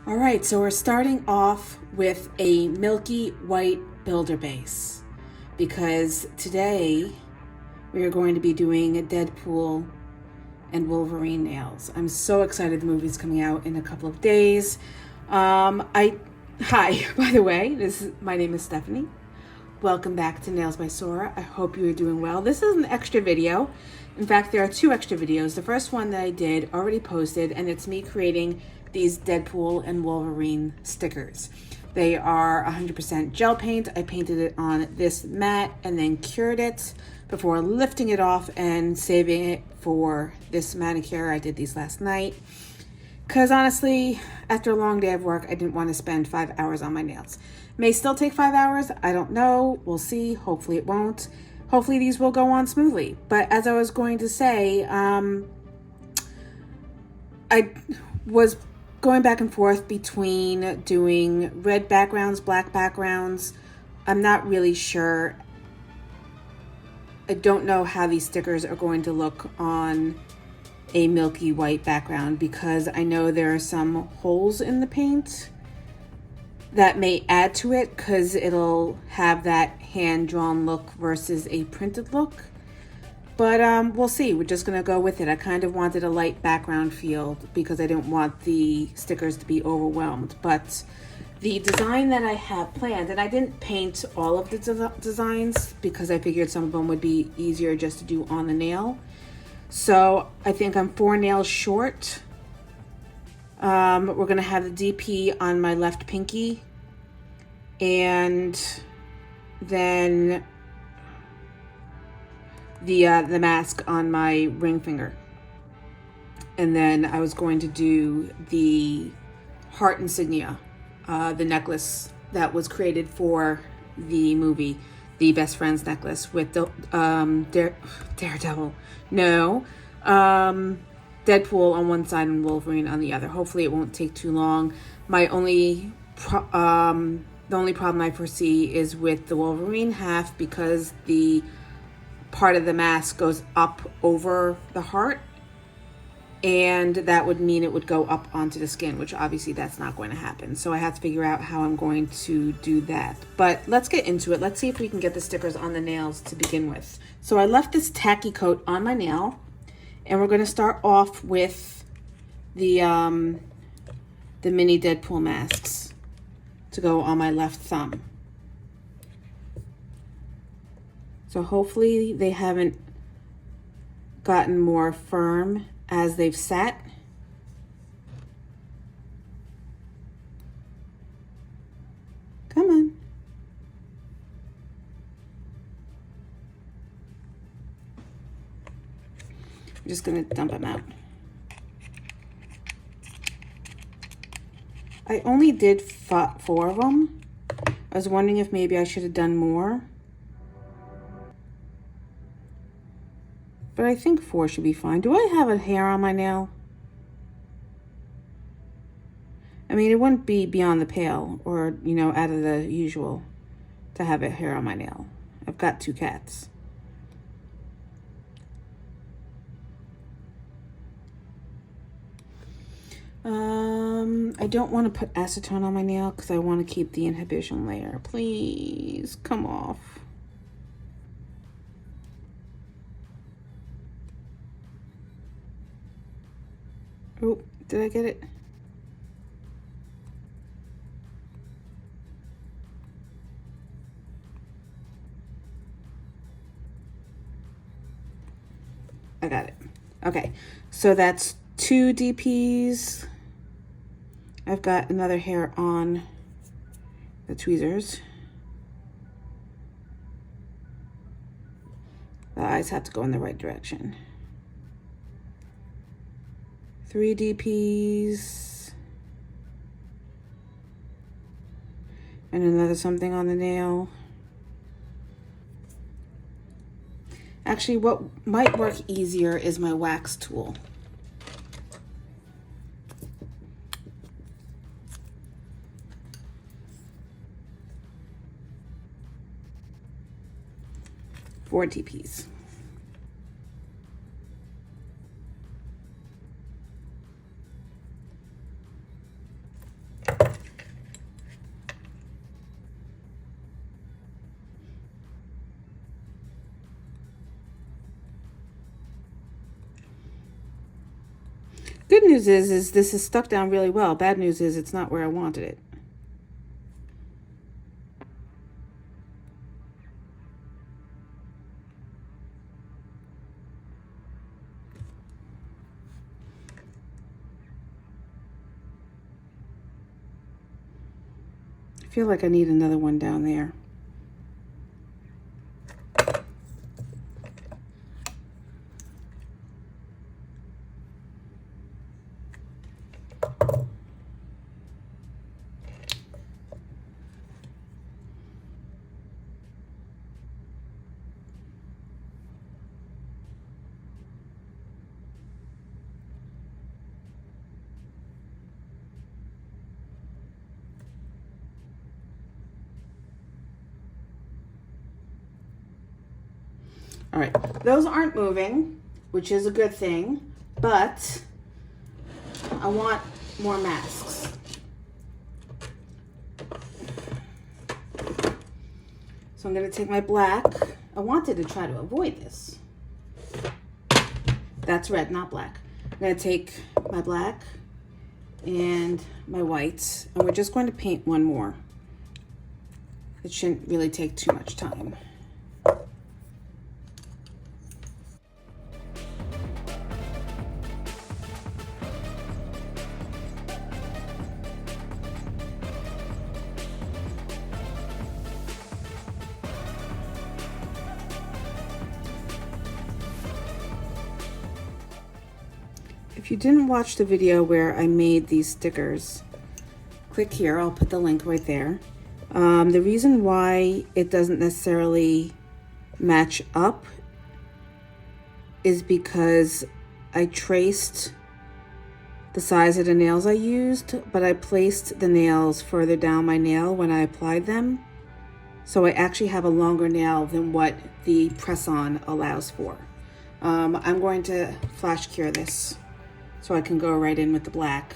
All right, so we're starting off with a milky white builder base because today we are going to be doing a Deadpool and Wolverine nails. I'm so excited. The movie's coming out in a couple of days. Hi, by the way, my name is Stephanie. Welcome back to Nails by Sora. I hope you are doing well. This is an extra video. In fact, there are two extra videos. The first one that I did already posted, and it's me creating these Deadpool and Wolverine stickers. They are 100% gel paint. I painted it on this mat and then cured it before lifting it off and saving it for this manicure. I did these last night because honestly, after a long day of work, I didn't want to spend 5 hours on my nails. May still take 5 hours. I don't know. We'll see. Hopefully it won't. Hopefully these will go on smoothly. But as I was going to say, I was going back and forth between doing red backgrounds, black backgrounds. I'm not really sure. I don't know how these stickers are going to look on a milky white background because I know there are some holes in the paint that may add to it because it'll have that hand-drawn look versus a printed look. But we'll see. We're just going to go with it. I kind of wanted a light background feel because I didn't want the stickers to be overwhelmed. But the design that I have planned, and I didn't paint all of the designs because I figured some of them would be easier just to do on the nail. So I think I'm 4 nails short. We're going to have the DP on my left pinky. And then the mask on my ring finger. And then I was going to do the heart insignia, the necklace that was created for the movie, the Best Friends necklace with the Daredevil. No, Deadpool on one side and Wolverine on the other. Hopefully it won't take too long. My only the only problem I foresee is with the Wolverine half because the part of the mask goes up over the heart, and that would mean it would go up onto the skin, which obviously that's not going to happen. So I have to figure out how I'm going to do that. But let's get into it. Let's see if we can get the stickers on the nails to begin with. So I left this tacky coat on my nail, and we're going to start off with the mini Deadpool masks to go on my left thumb. So hopefully they haven't gotten more firm as they've set. Come on. I'm just gonna dump them out. I only did 4 of them. I was wondering if maybe I should have done more. But I think 4 should be fine. Do I have a hair on my nail? I mean, it wouldn't be beyond the pale or, you know, out of the usual to have a hair on my nail. I've got 2 cats. I don't want to put acetone on my nail because I want to keep the inhibition layer. Please, come off. Oh, did I get it? I got it. Okay, so that's 2 DPs. I've got another hair on the tweezers. The eyes have to go in the right direction. 3 DPs. And another something on the nail. Actually, what might work easier is my wax tool. Four DPs. Good news is this is stuck down really well. Bad news is it's not where I wanted it. I feel like I need another one down there. All right, those aren't moving, which is a good thing, but I want more masks. So I'm gonna take my black. I wanted to try to avoid this. That's red, not black. I'm gonna take my black and my whites, and we're just going to paint one more. It shouldn't really take too much time. If you didn't watch the video where I made these stickers, click here. I'll put the link right there. The reason why it doesn't necessarily match up is because I traced the size of the nails I used, but I placed the nails further down my nail when I applied them. So I actually have a longer nail than what the press-on allows for. I'm going to flash cure this so I can go right in with the black.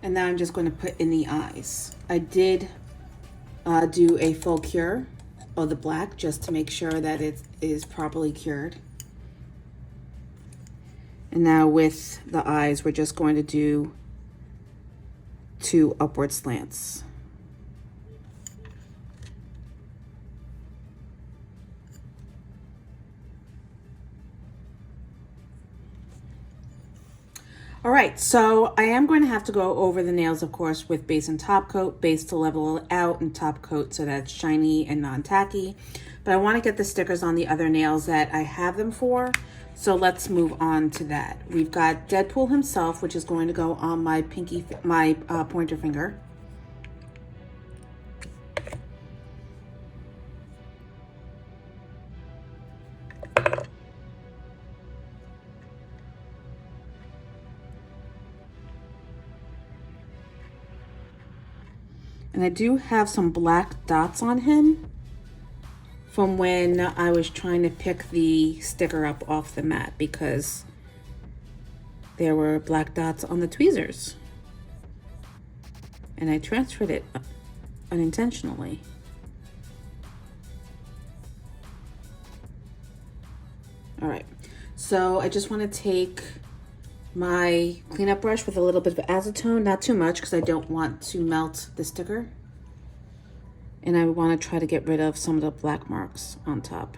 And now I'm just going to put in the eyes. I did do a full cure of the black just to make sure that it is properly cured. And now with the eyes, we're just going to do 2 upward slants. All right, so I am going to have to go over the nails, of course, with base and top coat, base to level it out, and top coat so that it's shiny and non-tacky. But I want to get the stickers on the other nails that I have them for, so let's move on to that. We've got Deadpool himself, which is going to go on my pointer finger. And I do have some black dots on him from when I was trying to pick the sticker up off the mat because there were black dots on the tweezers. And I transferred it unintentionally. All right, so I just want to take my cleanup brush with a little bit of acetone, not too much because I don't want to melt the sticker. And I want to try to get rid of some of the black marks on top.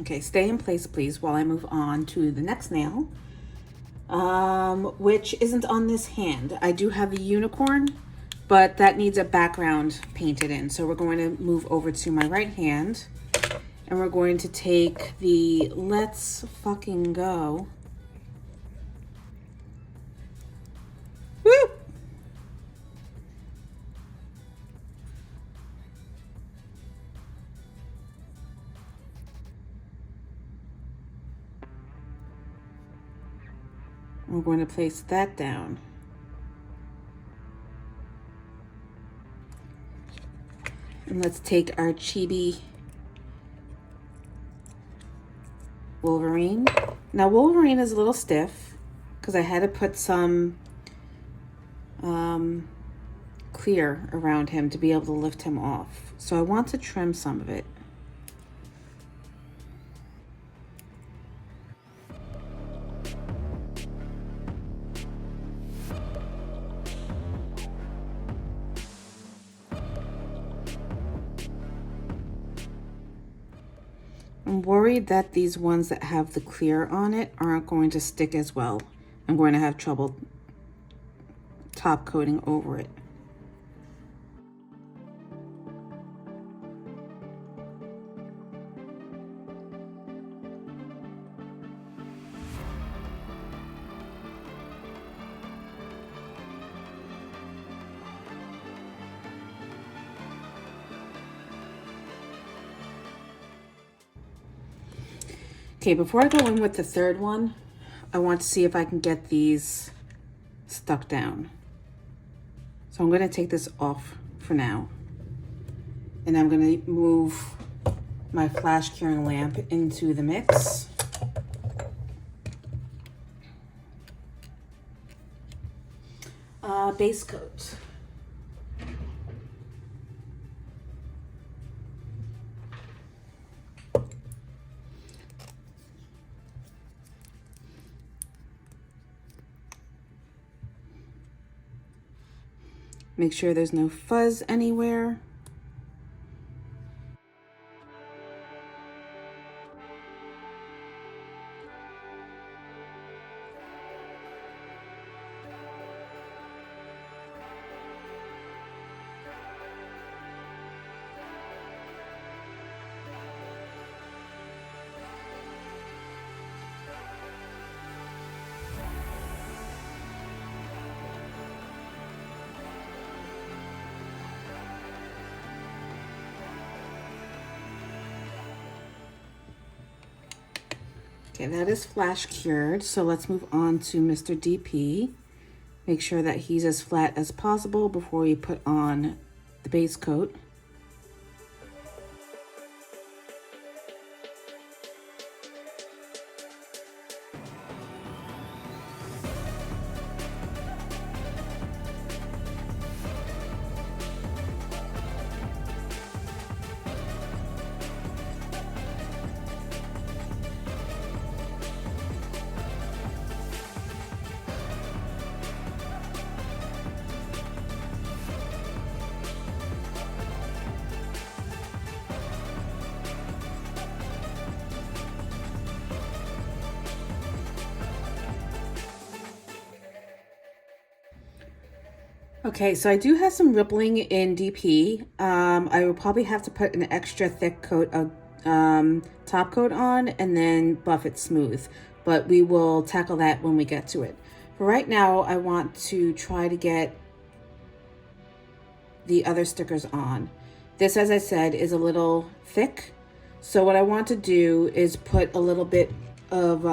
Okay, stay in place, please, while I move on to the next nail. which isn't on this hand. I do have a unicorn, but that needs a background painted in. So we're going to move over to my right hand, and we're going to take the Let's Fucking Go. Woo! We're going to place that down. And let's take our Chibi Wolverine. Now Wolverine is a little stiff because I had to put some clear around him to be able to lift him off. So I want to trim some of it. I'm worried that these ones that have the clear on it aren't going to stick as well. I'm going to have trouble top coating over it. Okay, before I go in with the third one, I want to see if I can get these stuck down. So I'm going to take this off for now. And I'm going to move my flash curing lamp into the mix. Base coat. Make sure there's no fuzz anywhere. Okay, that is flash cured. So let's move on to Mr. DP. Make sure that he's as flat as possible before you put on the base coat. Okay, so I do have some rippling in DP. I will probably have to put an extra thick coat of top coat on and then buff it smooth. But we will tackle that when we get to it. For right now, I want to try to get the other stickers on. This, as I said, is a little thick. So what I want to do is put a little bit of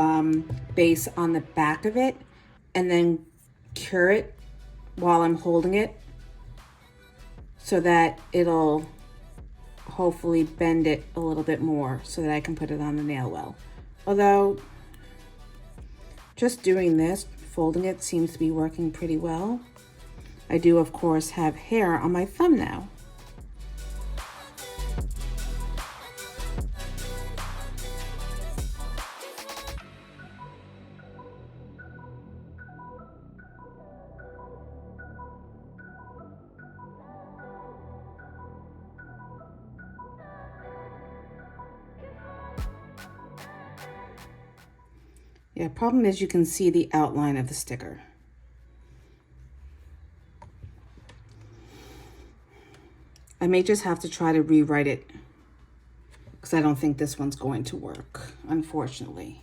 base on the back of it and then cure it while I'm holding it so that it'll hopefully bend it a little bit more so that I can put it on the nail well. Although just doing this, folding it, seems to be working pretty well. I do, of course, have hair on my thumb now. Yeah, problem is you can see the outline of the sticker. I may just have to try to rewrite it because I don't think this one's going to work, unfortunately.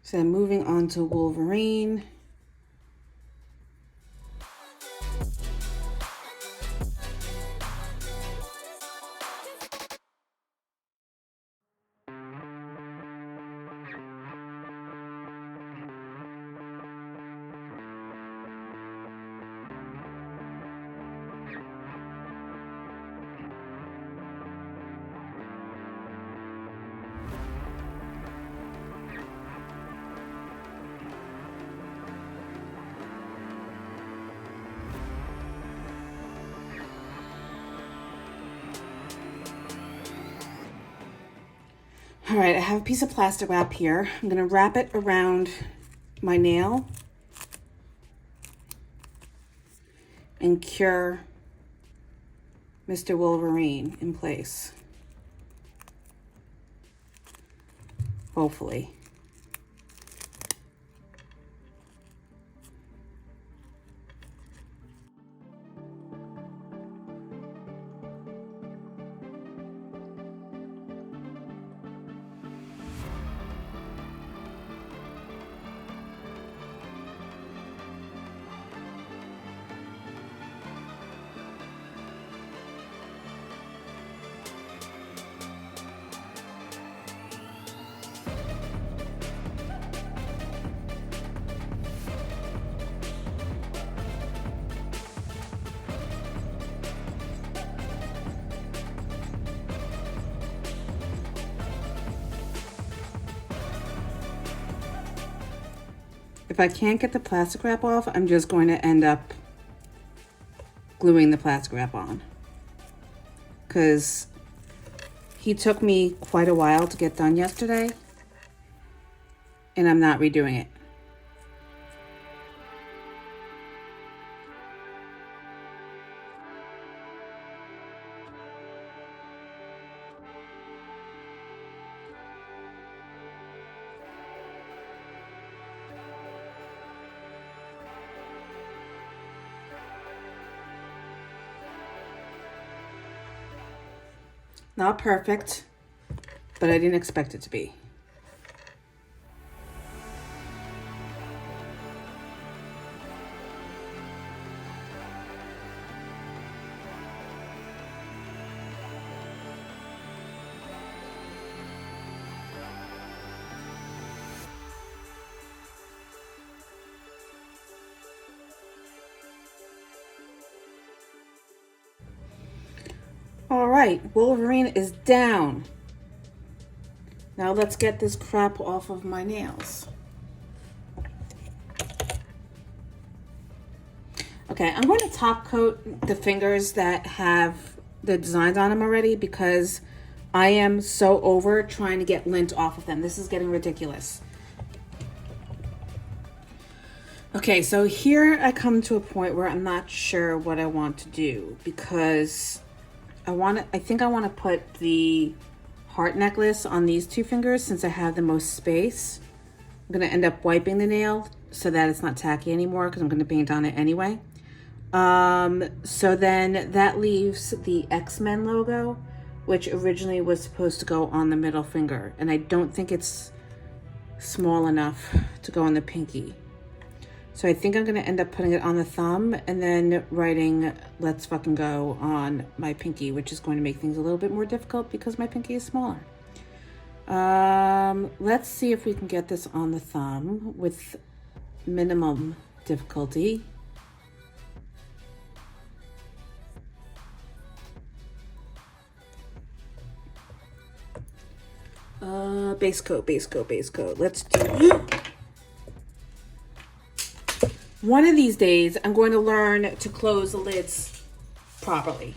So moving on to Wolverine. All right, I have a piece of plastic wrap here. I'm gonna wrap it around my nail and cure Mr. Wolverine in place. Hopefully. If I can't get the plastic wrap off, I'm just going to end up gluing the plastic wrap on. Because he took me quite a while to get done yesterday, and I'm not redoing it. Not perfect, but I didn't expect it to be. All right, Wolverine is down. Now let's get this crap off of my nails. Okay, I'm going to top coat the fingers that have the designs on them already because I am so over trying to get lint off of them. This is getting ridiculous. Okay, so here I come to a point where I'm not sure what I want to do because I think I want to put the heart necklace on these two fingers since I have the most space. I'm going to end up wiping the nail so that it's not tacky anymore because I'm going to paint on it anyway. So then that leaves the X-Men logo, which originally was supposed to go on the middle finger. And I don't think it's small enough to go on the pinky. So I think I'm going to end up putting it on the thumb and then writing "Let's fucking go" on my pinky, which is going to make things a little bit more difficult because my pinky is smaller. Let's see if we can get this on the thumb with minimum difficulty. Base coat, base coat, base coat. Let's do... One of these days, I'm going to learn to close the lids properly.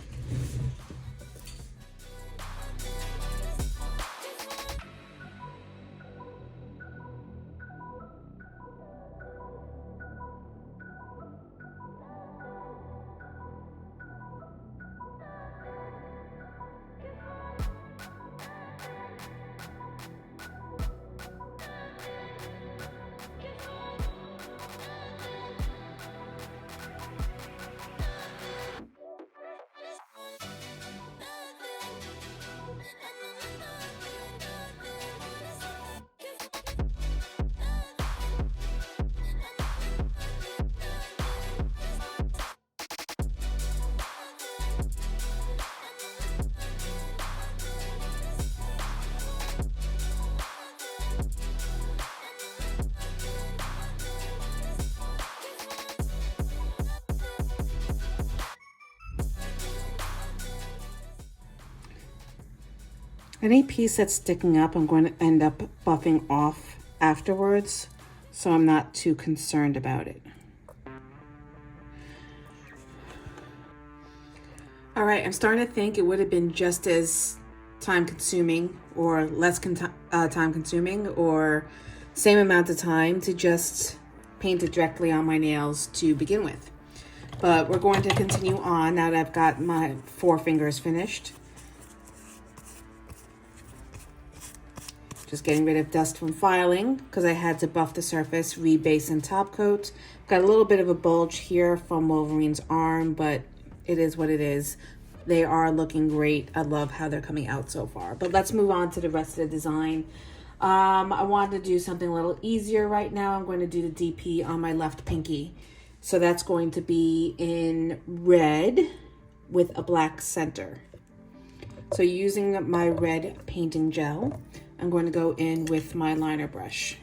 Any piece that's sticking up, I'm going to end up buffing off afterwards, so I'm not too concerned about it. All right, I'm starting to think it would have been just as time consuming or less time consuming or same amount of time to just paint it directly on my nails to begin with. But we're going to continue on now that I've got my 4 fingers finished. Just getting rid of dust from filing because I had to buff the surface, rebase and top coat. Got a little bit of a bulge here from Wolverine's arm, but it is what it is. They are looking great. I love how they're coming out so far. But let's move on to the rest of the design. I wanted to do something a little easier right now. I'm going to do the DP on my left pinky. So that's going to be in red with a black center. So using my red painting gel, I'm going to go in with my liner brush.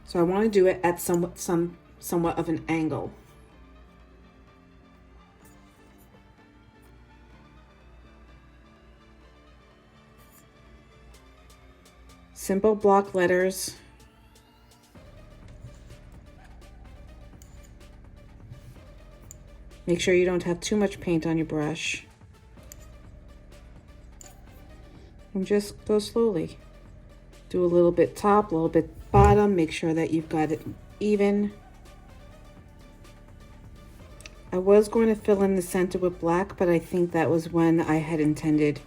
So I want to do it at somewhat of an angle. Simple block letters. Make sure you don't have too much paint on your brush. And just go slowly. Do a little bit top, a little bit bottom. Make sure that you've got it even. I was going to fill in the center with black, but I think that was when I had intended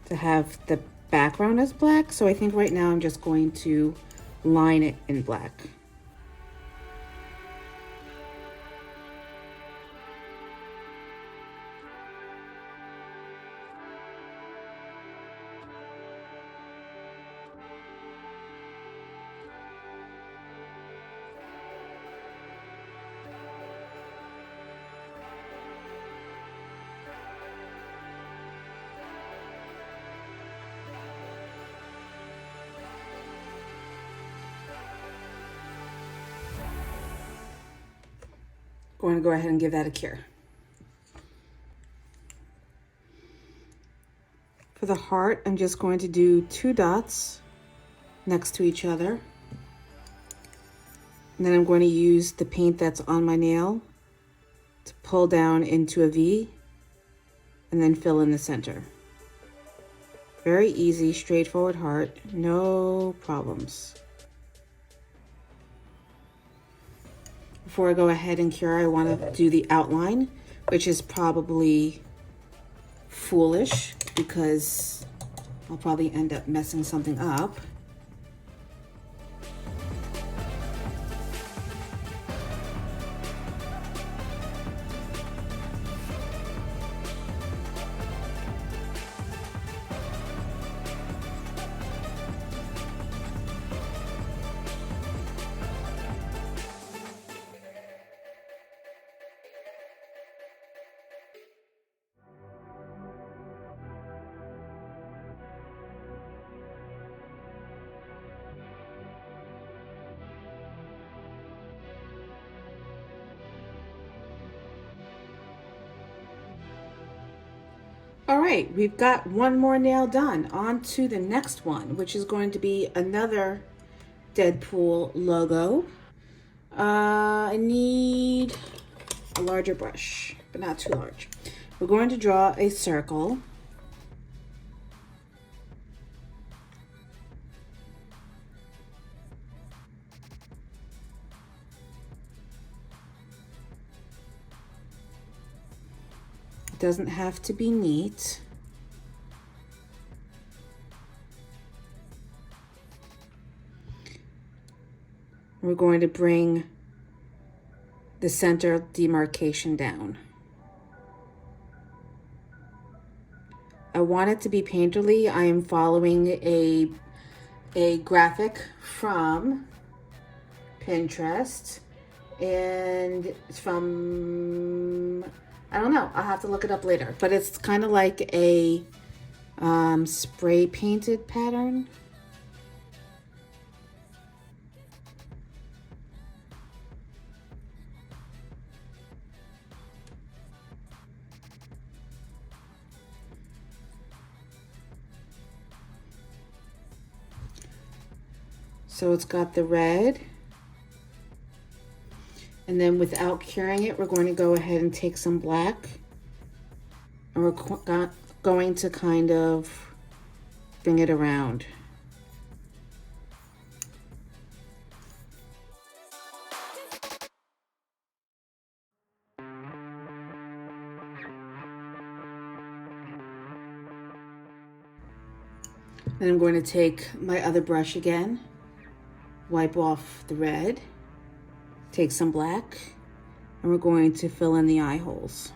to have the background as black. So I think right now I'm just going to line it in black. Going to go ahead and give that a cure. For the heart, I'm just going to do 2 dots next to each other. And then I'm going to use the paint that's on my nail to pull down into a V and then fill in the center. Very easy, straightforward heart, no problems. Before I go ahead and cure, I want to do the outline, which is probably foolish because I'll probably end up messing something up. All right, we've got one more nail done. On to the next one, which is going to be another Deadpool logo. I need a larger brush, but not too large. We're going to draw a circle. It doesn't have to be neat. We're going to bring the center demarcation down. I want it to be painterly. I am following a graphic from Pinterest, and it's from, I don't know, I'll have to look it up later, but it's kind of like a spray painted pattern. So it's got the red, and then without curing it, we're going to go ahead and take some black, and we're going to kind of bring it around. Then I'm going to take my other brush again, wipe off the red, take some black, and we're going to fill in the eye holes.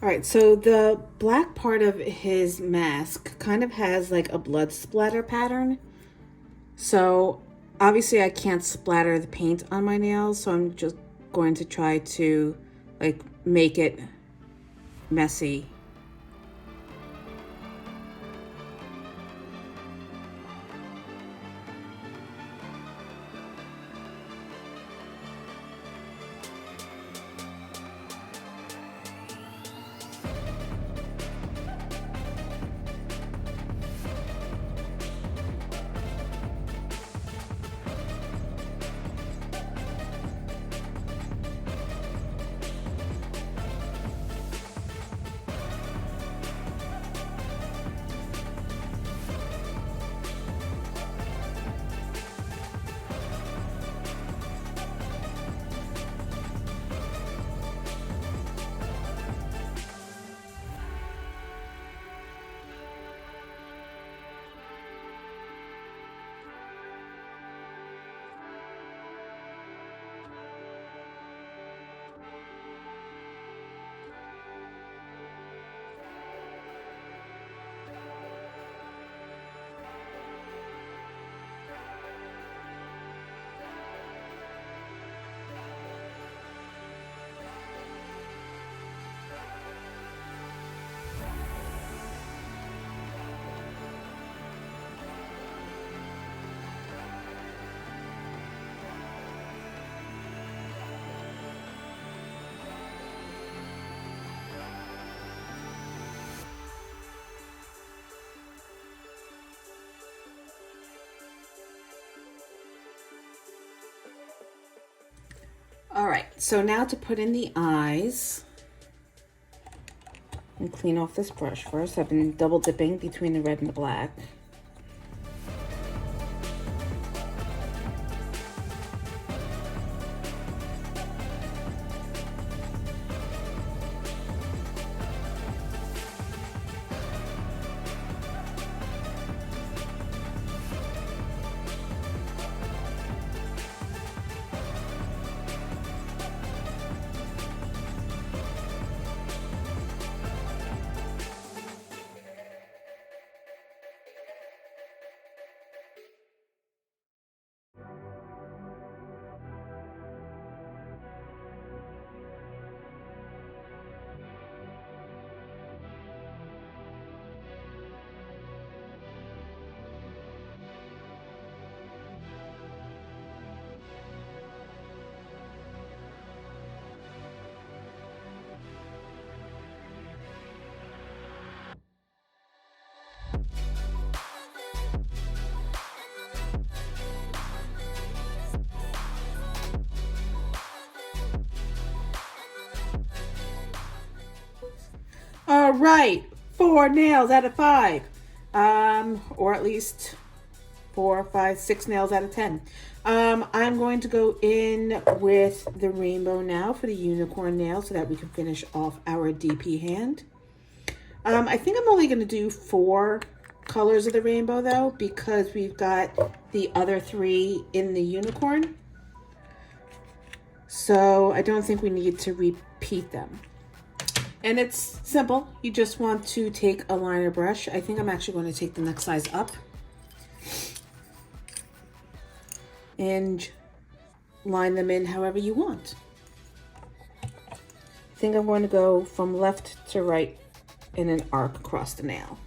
All right, so the black part of his mask kind of has like a blood splatter pattern. So obviously I can't splatter the paint on my nails, so I'm just going to try to like make it messy. All right, so now to put in the eyes, and clean off this brush first. I've been double dipping between the red and the black. All right, 4 nails out of 5. Or at least 4, 5, 6 nails out of 10. I'm going to go in with the rainbow now for the unicorn nail so that we can finish off our DP hand. I think I'm only going to do 4 colors of the rainbow though, because we've got the other 3 in the unicorn. So I don't think we need to repeat them. And it's simple. You just want to take a liner brush. I think I'm actually going to take the next size up. And line them in however you want. I think I'm going to go from left to right in an arc across the nail.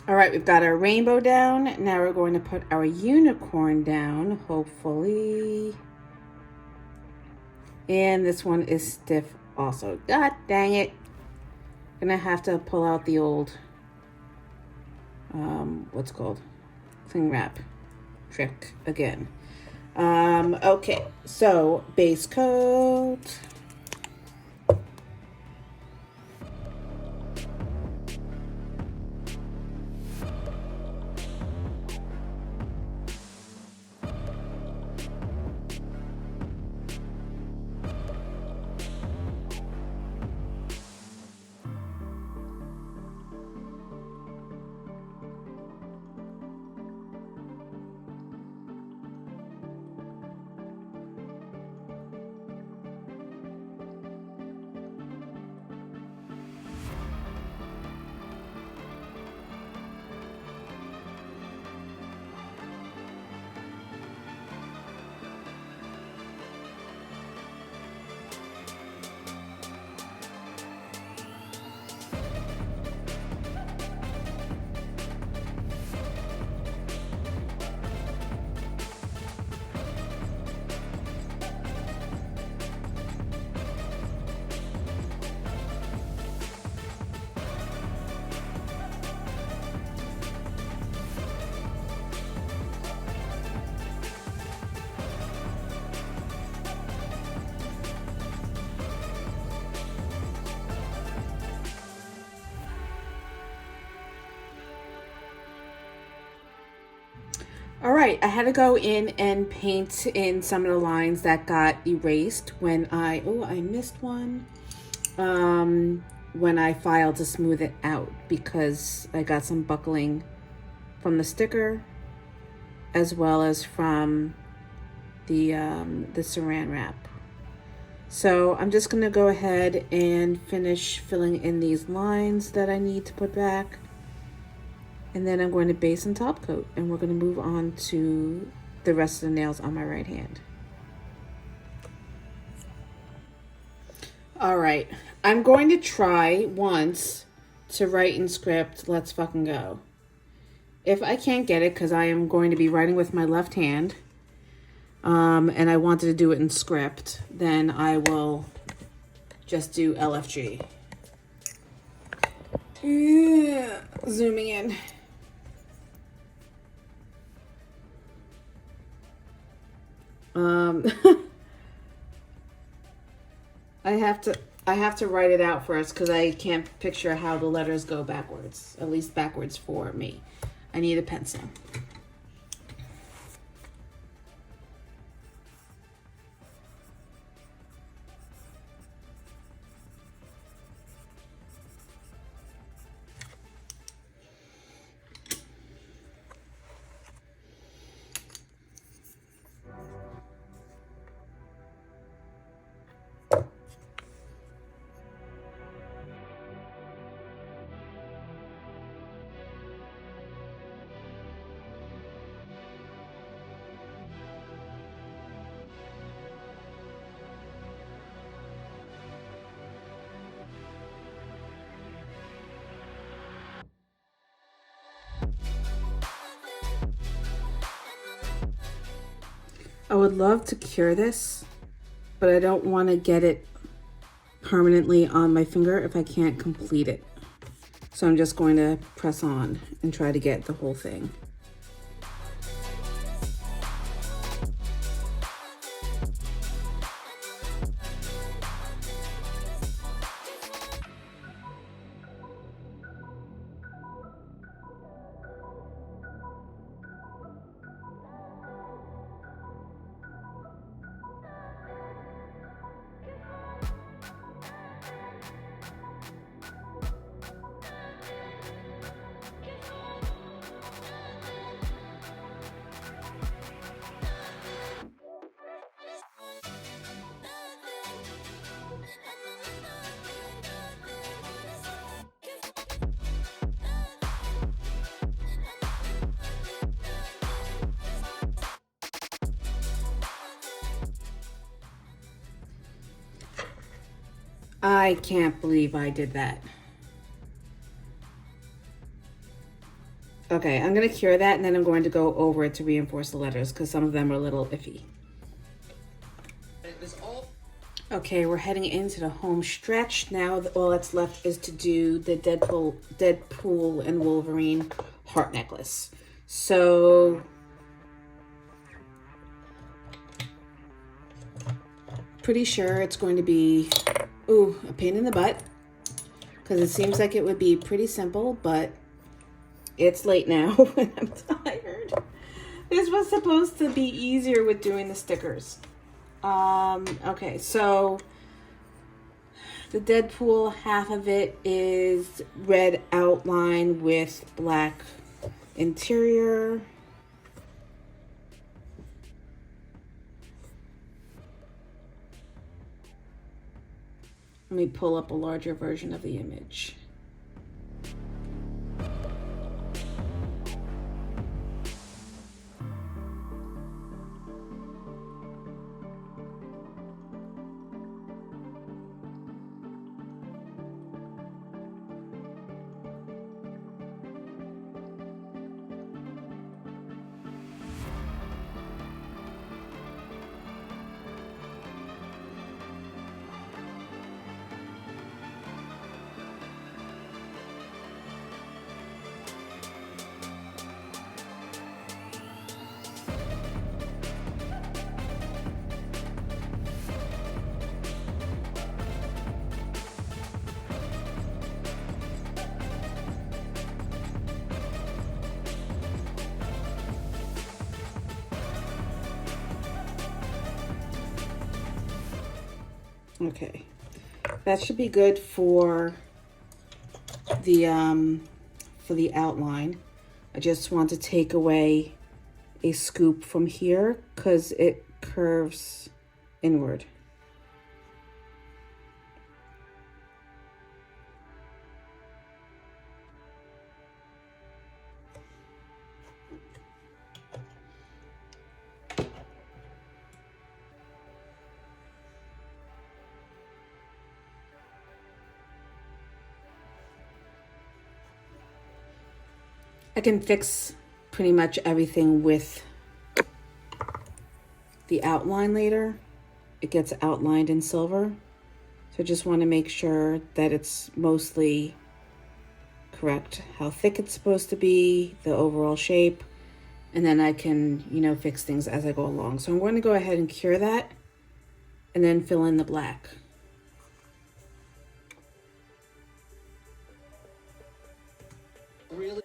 All right, we've got our rainbow down. Now we're going to put our unicorn down, hopefully. And this one is stiff also. God dang it. Gonna have to pull out the old, what's it called? Cling wrap trick again. Okay, so base coat. All right, I had to go in and paint in some of the lines that got erased when I missed one. When I filed to smooth it out because I got some buckling from the sticker as well as from the saran wrap. So I'm just gonna go ahead and finish filling in these lines that I need to put back. And then I'm going to base and top coat, and we're going to move on to the rest of the nails on my right hand. All right, I'm going to try once to write in script, let's fucking go. If I can't get it, because I am going to be writing with my left hand, and I wanted to do it in script, then I will just do LFG. Yeah, zooming in. I have to write it out first because I can't picture how the letters go backwards, at least backwards for me. I need a pencil. I would love to cure this, but I don't want to get it permanently on my finger if I can't complete it. So I'm just going to press on and try to get the whole thing. I can't believe I did that. Okay, I'm gonna cure that and then I'm going to go over it to reinforce the letters because some of them are a little iffy. Okay, we're heading into the home stretch. Now all that's left is to do the Deadpool and Wolverine heart necklace. So pretty sure it's going to be, ooh, a pain in the butt because it seems like it would be pretty simple, but it's late now and I'm tired. This was supposed to be easier with doing the stickers. Okay, so the Deadpool, half of it is red outline with black interior. Let me pull up a larger version of the image. Okay, that should be good for the outline. I just want to take away a scoop from here because it curves inward. I can fix pretty much everything with the outline later. It gets outlined in silver. So I just want to make sure that it's mostly correct, how thick it's supposed to be, the overall shape, and then I can, fix things as I go along. So I'm going to go ahead and cure that and then fill in the black. Really?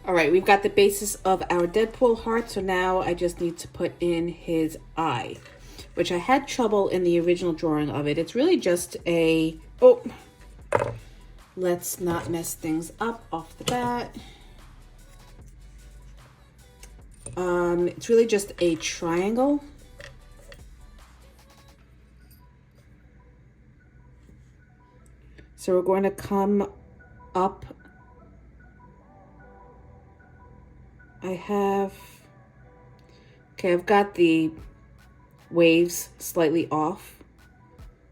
All right, we've got the basis of our Deadpool heart, so now I just need to put in his eye, which I had trouble in the original drawing of it. It's really just a, oh, let's not mess things up off the bat. It's really just a triangle. So we're going to come up. I've got the waves slightly off.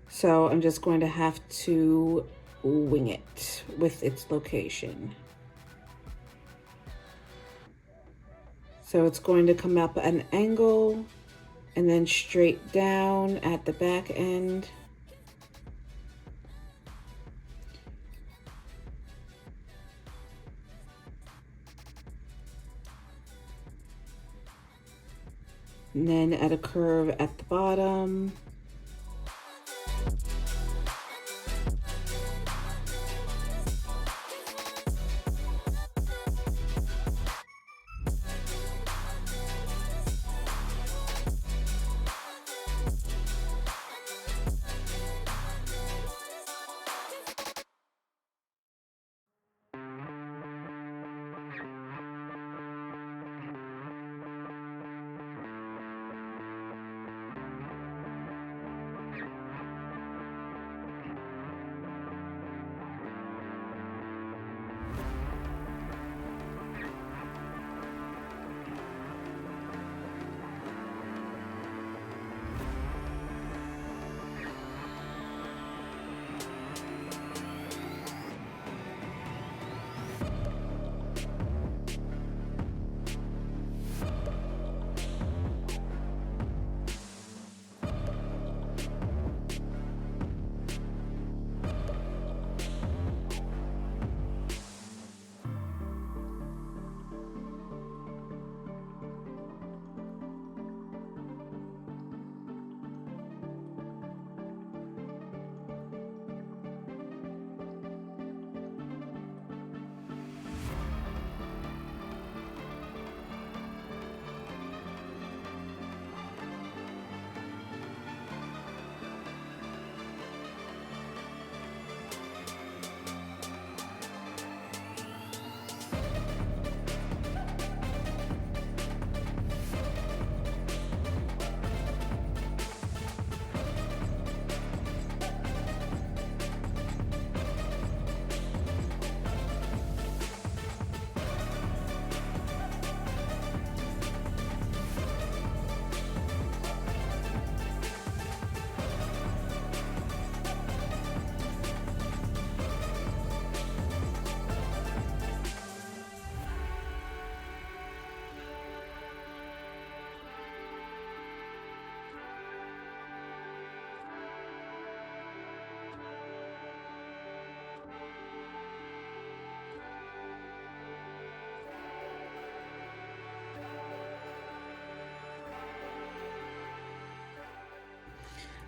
So I'm just going to have to wing it with its location. So it's going to come up at an angle and then straight down at the back end. And then at a curve at the bottom.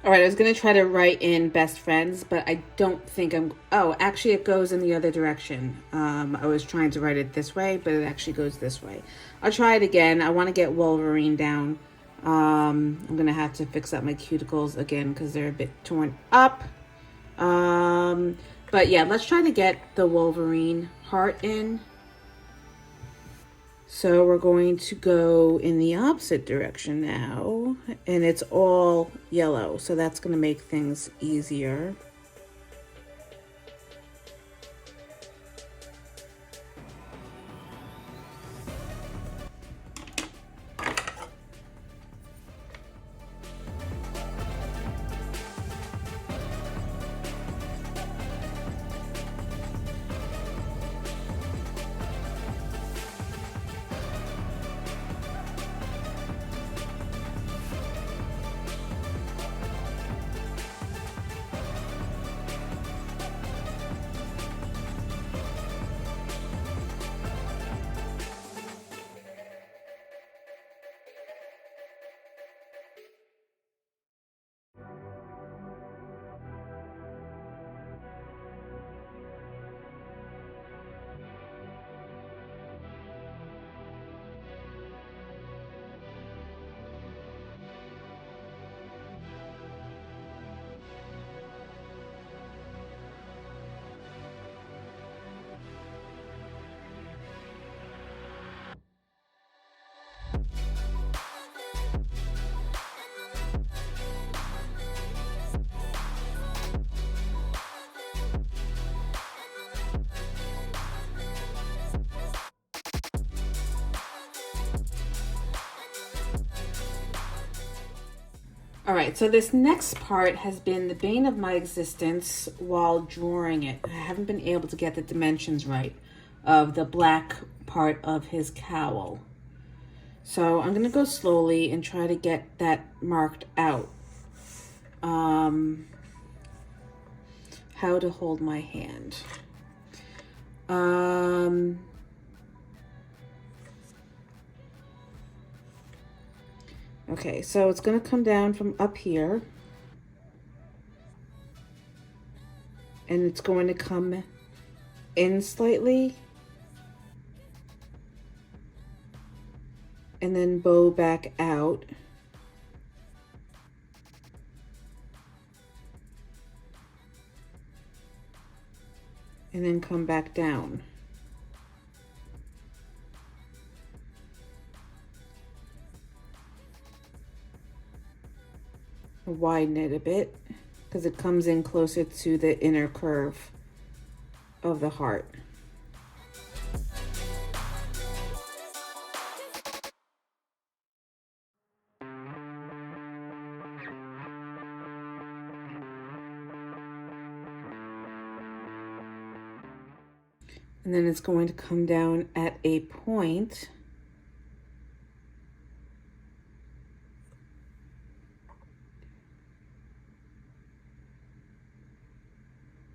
All right, I was going to try to write in best friends, but I don't think oh, actually it goes in the other direction. I was trying to write it this way, but it actually goes this way. I'll try it again. I want to get Wolverine down. I'm going to have to fix up my cuticles again because they're a bit torn up. But yeah, let's try to get the Wolverine heart in. So we're going to go in the opposite direction now, and it's all yellow, so that's going to make things easier. All right, so this next part has been the bane of my existence while drawing it. I haven't been able to get the dimensions right of the black part of his cowl. So I'm gonna go slowly and try to get that marked out. How to hold my hand. Okay, so it's gonna come down from up here. And it's going to come in slightly. And then bow back out. And then come back down. Widen it a bit because it comes in closer to the inner curve of the heart. And then it's going to come down at a point.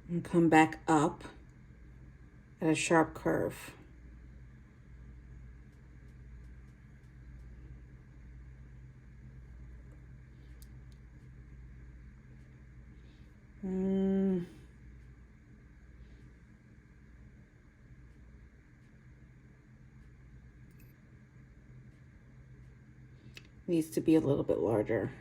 And come back up at a sharp curve. Needs to be a little bit larger.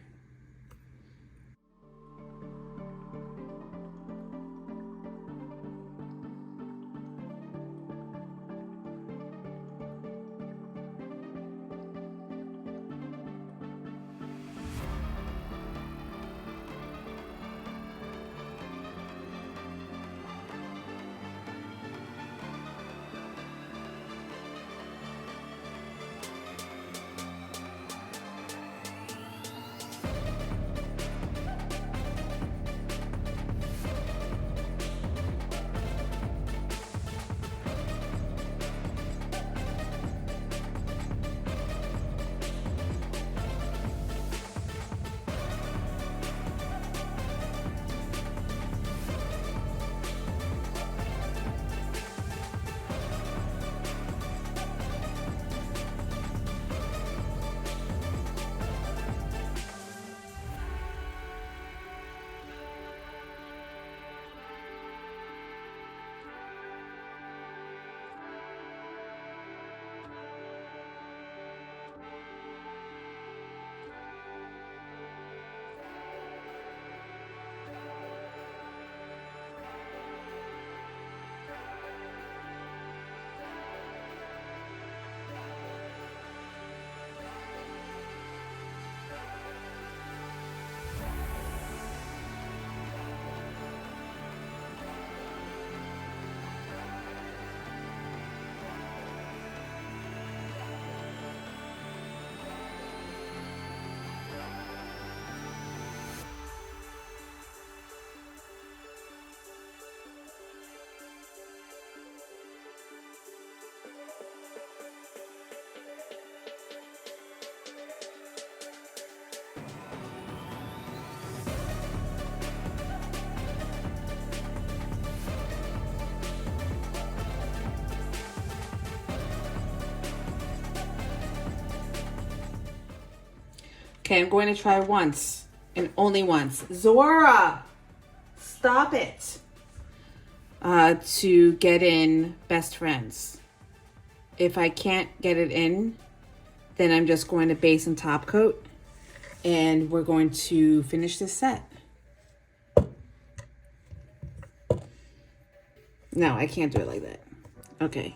Okay, I'm going to try once and only once. Sora, stop it. To get in Best Friends. If I can't get it in, then I'm just going to base and top coat, and we're going to finish this set. No, I can't do it like that. Okay.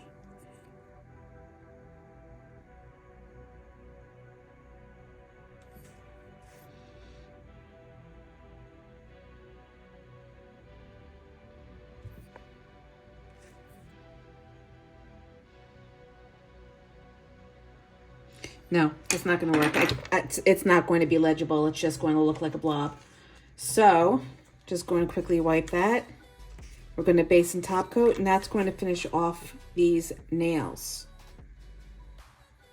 No, it's not going to work. It's not going to be legible. It's just going to look like a blob. So, just going to quickly wipe that. We're going to base and top coat, and that's going to finish off these nails.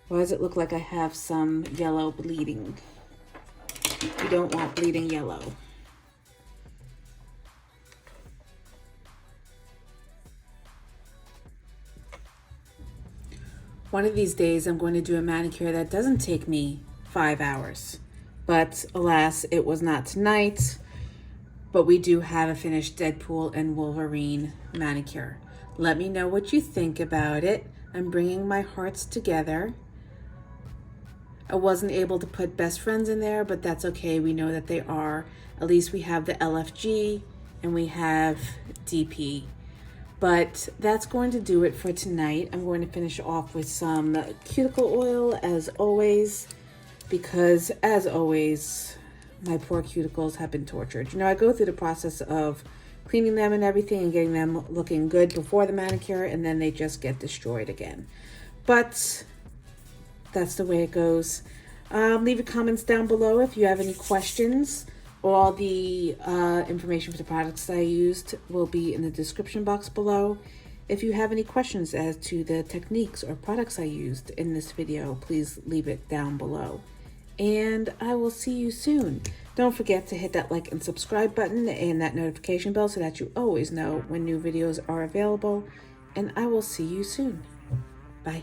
Why does it look like I have some yellow bleeding? You don't want bleeding yellow. One of these days, I'm going to do a manicure that doesn't take me 5 hours. But alas, it was not tonight. But we do have a finished Deadpool and Wolverine manicure. Let me know what you think about it. I'm bringing my hearts together. I wasn't able to put best friends in there, but that's okay. We know that they are. At least we have the LFG and we have DP. But that's going to do it for tonight. I'm going to finish off with some cuticle oil as always, because as always, my poor cuticles have been tortured. You know, I go through the process of cleaning them and everything and getting them looking good before the manicure, and then they just get destroyed again. But that's the way it goes. Leave your comments down below if you have any questions. All the information for the products that I used will be in the description box below. If you have any questions as to the techniques or products I used in this video, please leave it down below. And I will see you soon. Don't forget to hit that like and subscribe button and that notification bell so that you always know when new videos are available. And I will see you soon. Bye.